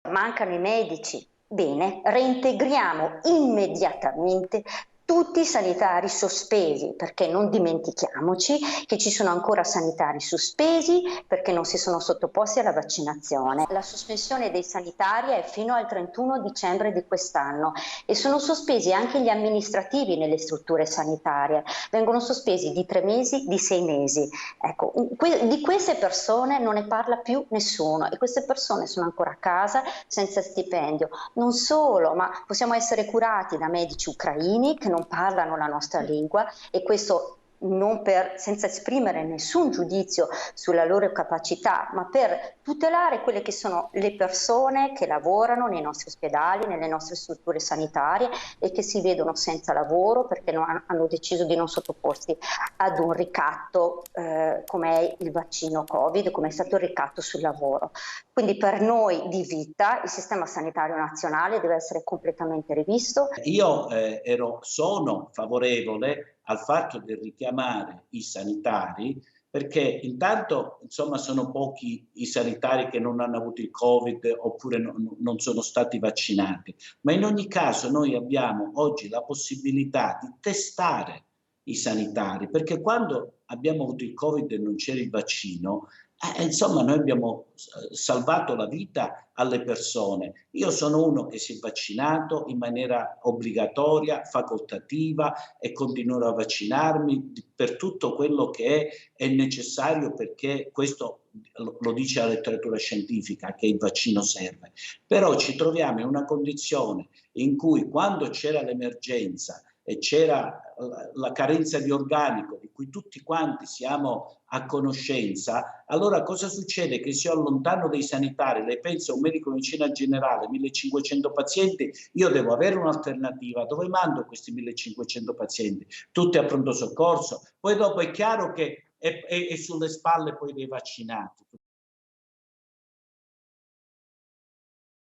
Mancano i medici. Bene, reintegriamo immediatamente tutti i sanitari sospesi, perché non dimentichiamoci che ci sono ancora sanitari sospesi perché non si sono sottoposti alla vaccinazione. La sospensione dei sanitari è fino al 31 dicembre di quest'anno e sono sospesi anche gli amministrativi nelle strutture sanitarie, vengono sospesi di 3 mesi, di 6 mesi. Ecco, di queste persone non ne parla più nessuno e queste persone sono ancora a casa senza stipendio. Non solo, ma possiamo essere curati da medici ucraini che non parlano la nostra lingua e questo senza esprimere nessun giudizio sulla loro capacità, ma per tutelare quelle che sono le persone che lavorano nei nostri ospedali, nelle nostre strutture sanitarie e che si vedono senza lavoro perché hanno deciso di non sottoporsi ad un ricatto come è il vaccino Covid, come è stato il ricatto sul lavoro. Quindi per noi di vita il sistema sanitario nazionale deve essere completamente rivisto. Io sono favorevole al fatto di richiamare i sanitari perché intanto insomma sono pochi i sanitari che non hanno avuto il Covid oppure non sono stati vaccinati, ma in ogni caso noi abbiamo oggi la possibilità di testare i sanitari perché quando abbiamo avuto il Covid e non c'era il vaccino, insomma noi abbiamo salvato la vita alle persone. Io sono uno che si è vaccinato in maniera obbligatoria, facoltativa e continuerò a vaccinarmi per tutto quello che è necessario perché questo lo dice la letteratura scientifica che il vaccino serve. Però ci troviamo in una condizione in cui quando c'era l'emergenza e c'era la carenza di organico di cui tutti quanti siamo a conoscenza, allora cosa succede? Che se io allontano dei sanitari, lei pensa a un medico di medicina generale, 1500 pazienti, io devo avere un'alternativa, dove mando questi 1500 pazienti? Tutti a pronto soccorso? Poi dopo è chiaro che è sulle spalle poi dei vaccinati.